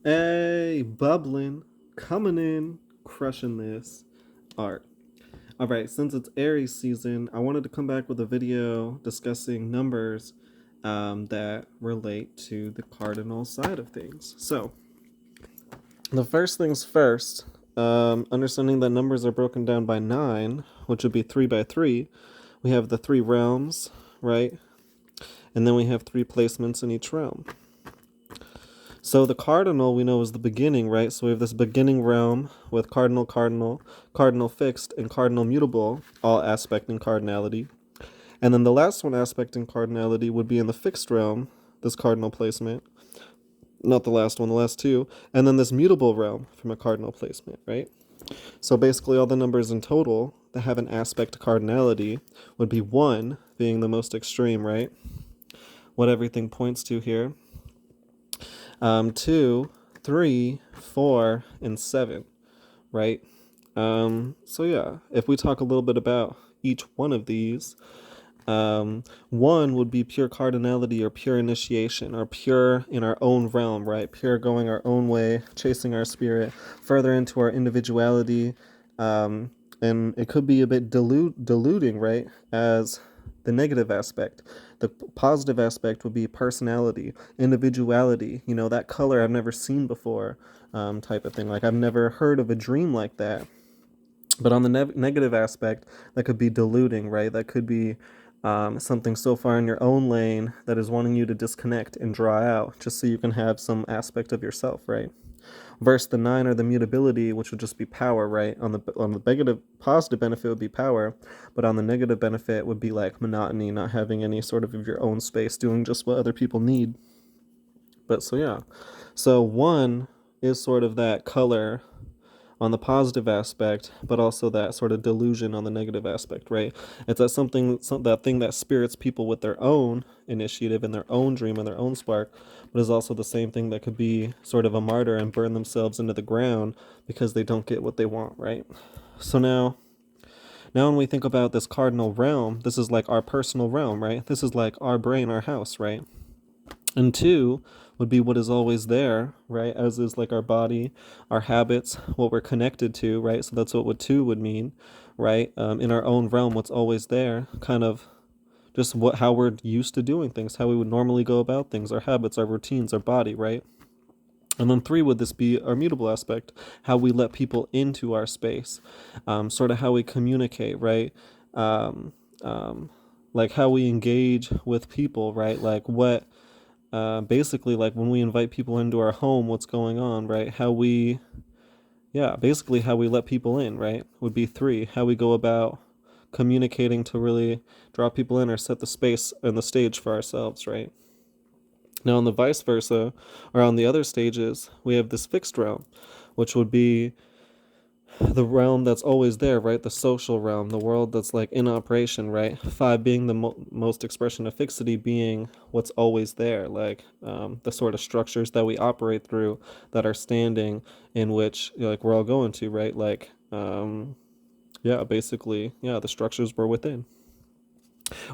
Hey, bubbling, coming in, crushing this art. All right, since it's Aries season, I wanted to come back with a video discussing numbers that relate to the cardinal side of things. So, the first things first, understanding that numbers are broken down by 9, which would be 3 by 3, we have the 3 realms, right? And then we have 3 placements in each realm. So the cardinal we know is the beginning, right? So we have this beginning realm with cardinal, cardinal, cardinal fixed, and cardinal mutable, all aspect in cardinality. And then the last one aspect in cardinality would be in the fixed realm, this cardinal placement. Not the last one, the last two. And then this mutable realm from a cardinal placement, right? So basically all the numbers in total that have an aspect to cardinality would be 1 being the most extreme, right? What everything points to here. 2, 3, 4, and 7, right? So yeah, if we talk a little bit about each one of these, 1 would be pure cardinality or pure initiation or pure in our own realm, right? Pure going our own way, chasing our spirit further into our individuality. And it could be a bit diluting, right? As the negative aspect. The positive aspect would be personality, individuality, that color I've never seen before, type of thing. Like, I've never heard of a dream like that. But on the negative aspect, that could be diluting, right? That could be something so far in your own lane that is wanting you to disconnect and draw out just so you can have some aspect of yourself, right? Versus the 9 or the mutability, which would just be power, right? On the negative positive benefit would be power, but on the negative benefit would be like monotony, not having any sort of your own space, doing just what other people need. But so yeah, so 1 is sort of that color on the positive aspect, but also that sort of delusion on the negative aspect, right? It's that thing that spirits people with their own initiative and their own dream and their own spark, but is also the same thing that could be sort of a martyr and burn themselves into the ground because they don't get what they want, right? So now when we think about this cardinal realm, this is like our personal realm, right? This is like our brain, our house, right? And 2 would be what is always there, right? As is like our body, our habits, what we're connected to, right? So that's what 2 would mean, right? In our own realm, what's always there, kind of just how we're used to doing things, how we would normally go about things, our habits, our routines, our body, right? And then 3 would this be our mutable aspect, how we let people into our space, sort of how we communicate, right? Um, like how we engage with people, right? Like what basically like when we invite people into our home, what's going on, right? Basically how we let people in, right? Would be 3. How we go about communicating to really draw people in or set the space and the stage for ourselves, right? Now, on the vice versa, or on the other stages, we have this fixed realm, which would be the realm that's always there, right? The social realm, the world that's like in operation, right? 5 being the most expression of fixity, being what's always there, like the sort of structures that we operate through that are standing, in which like we're all going to, right? Like, basically, the structures we're within.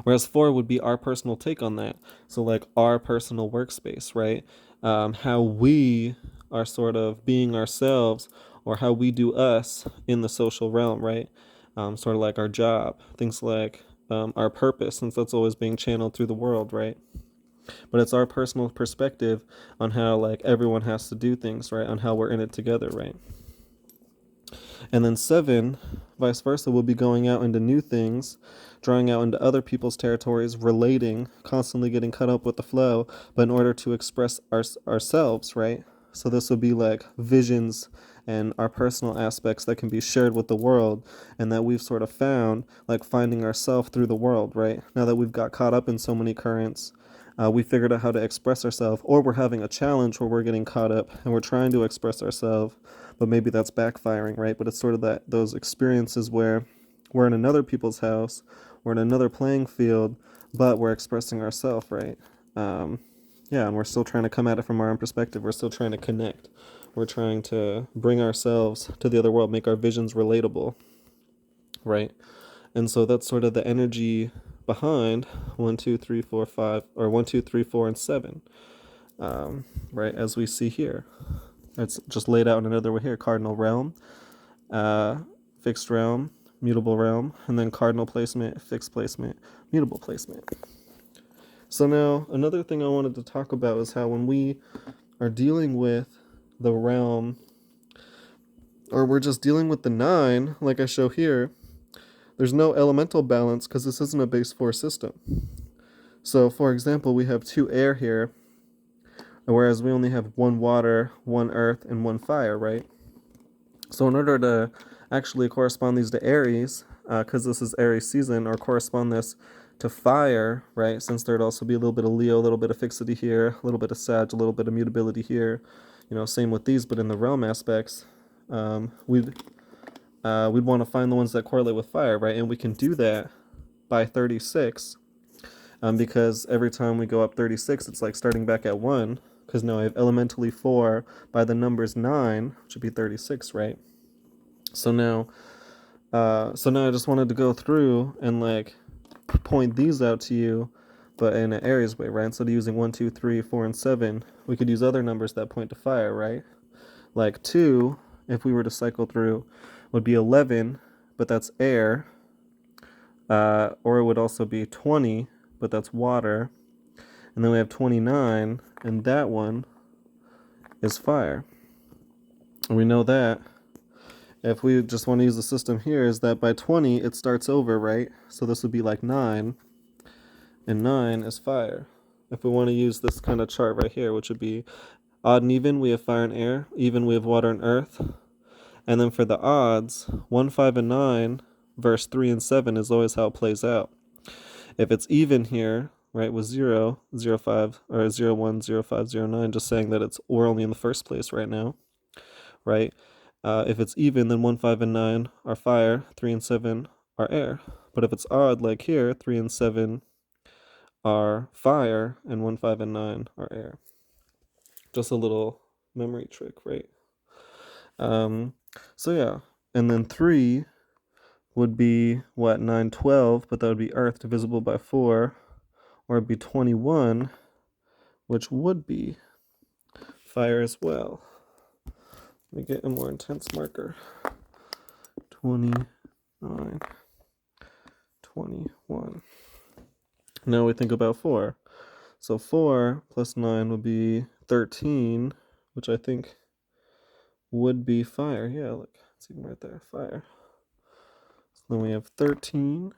Whereas 4 would be our personal take on that. So, like, our personal workspace, right? How we are sort of being ourselves or how we do us in the social realm, right? Sort of like our job, things like our purpose, since that's always being channeled through the world, right? But it's our personal perspective on how, like, everyone has to do things, right? On how we're in it together, right? And then 7, vice versa, will be going out into new things, drawing out into other people's territories, relating, constantly getting cut up with the flow, but in order to express ourselves, right? So this would be like visions and our personal aspects that can be shared with the world and that we've sort of found, like finding ourselves through the world, right? Now that we've got caught up in so many currents, we figured out how to express ourselves, or we're having a challenge where we're getting caught up and we're trying to express ourselves, but maybe that's backfiring, right? But it's sort of those experiences where we're in another people's house, we're in another playing field, but we're expressing ourselves, right? And we're still trying to come at it from our own perspective. We're still trying to connect. We're trying to bring ourselves to the other world, make our visions relatable, right? And so that's sort of the energy behind 1, 2, 3, 4, 5, or 1, 2, 3, 4, and 7, right? As we see here. It's just laid out in another way here. Cardinal realm, fixed realm, mutable realm, and then cardinal placement, fixed placement, mutable placement. So now another thing I wanted to talk about is how when we are dealing with the realm, or we're just dealing with the 9, like I show here, there's no elemental balance because this isn't a base 4 system. So for example, we have 2 air here, whereas we only have 1 water, 1 earth, and 1 fire, right? So in order to actually correspond these to Aries, because this is Aries season, or correspond this to fire, right? Since there'd also be a little bit of Leo, a little bit of fixity here, a little bit of Sag, a little bit of mutability here. Same with these, but in the realm aspects, we'd want to find the ones that correlate with fire, right? And we can do that by 36, because every time we go up 36, it's like starting back at 1, because now I have elementally 4 by the numbers 9, which would be 36, right? So now I just wanted to go through and like point these out to you, but in an Aries way, right? Instead of using 1, 2, 3, 4, and 7, we could use other numbers that point to fire, right? Like 2, if we were to cycle through, would be 11, but that's air. Or it would also be 20, but that's water. And then we have 29, and that one is fire. And we know that if we just want to use the system here, is that by 20, it starts over, right? So this would be like 9, and 9 is fire. If we want to use this kind of chart right here, which would be odd and even, we have fire and air. Even, we have water and earth. And then for the odds, 1, 5, and 9 verse 3 and 7 is always how it plays out. If it's even here, right, with 0, 0, 5, or 0, 1, 0, 5, 0, 9, just saying that we're only in the first place right now, right? If it's even, then 1, 5, and 9 are fire, 3 and 7 are air. But if it's odd, like here, 3 and 7 are fire, and 1, 5, and 9 are air. Just a little memory trick, right? So yeah, and then 3 would be, 9, 12, but that would be earth divisible by 4, or it'd be 21, which would be fire as well. Let me get a more intense marker. 29, 21. Now we think about 4. So 4 plus 9 would be 13, which I think would be fire. Yeah, look, it's even right there, fire. So then we have 13.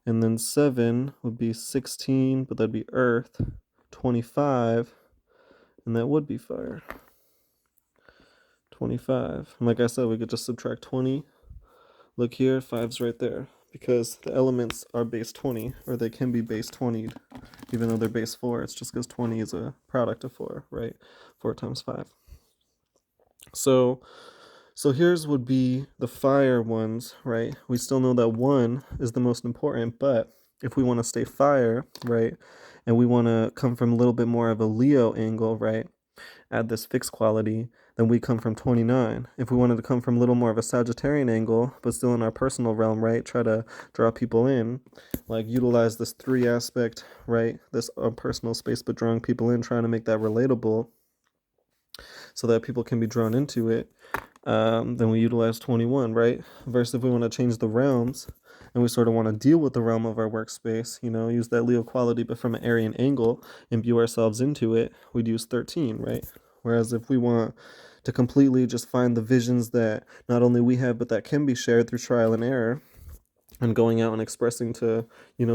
And then 7 would be 16, but that'd be earth. 25, and that would be fire. 25. And like I said, we could just subtract 20. Look here, 5's right there, because the elements are base 20, or they can be base 20, even though they're base 4. It's just because 20 is a product of 4, right? 4 times 5. So here's would be the fire ones, right? We still know that 1 is the most important, but if we want to stay fire, right, and we want to come from a little bit more of a Leo angle, right, add this fixed quality, then we come from 29. If we wanted to come from a little more of a Sagittarian angle, but still in our personal realm, right, try to draw people in, like utilize this 3 aspect, right, this personal space, but drawing people in, trying to make that relatable so that people can be drawn into it, then we utilize 21, right? Versus if we want to change the realms and we sort of want to deal with the realm of our workspace, use that Leo quality, but from an Aryan angle, imbue ourselves into it, we'd use 13, right? Whereas if we want to completely just find the visions that not only we have, but that can be shared through trial and error, and going out and expressing to,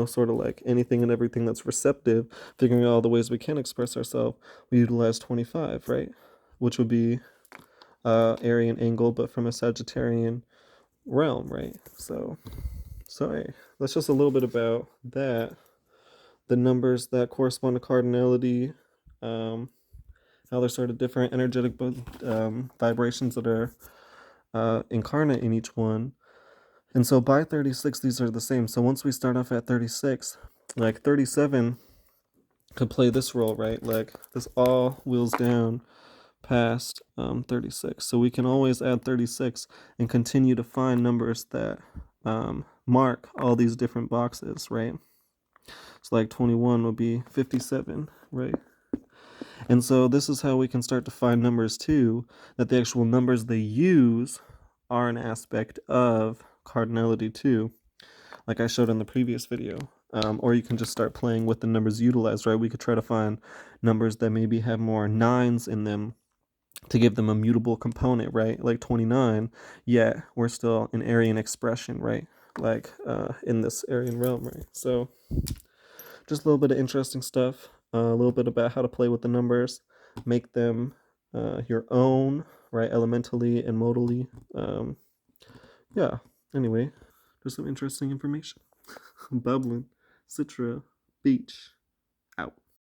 sort of like anything and everything that's receptive, figuring out all the ways we can express ourselves, we utilize 25, right? Which would be Aryan angle, but from a Sagittarian realm, right? So hey, that's just a little bit about that. The numbers that correspond to cardinality, how there's sort of different energetic vibrations that are incarnate in each one. And so by 36, these are the same. So once we start off at 36, like 37 could play this role, right? Like this all wheels down past 36. So we can always add 36 and continue to find numbers that mark all these different boxes, right? So like 21 would be 57, right? And so this is how we can start to find numbers too, that the actual numbers they use are an aspect of cardinality too, like I showed in the previous video. Or you can just start playing with the numbers utilized, right? We could try to find numbers that maybe have more nines in them to give them a mutable component, right? Like 29, yet we're still in Aryan expression, right? Like in this Aryan realm, right? So just a little bit of interesting stuff, a little bit about how to play with the numbers, make them your own, right? Elementally and modally. Yeah, anyway, just some interesting information. Bubbling, Citra, Beach, out.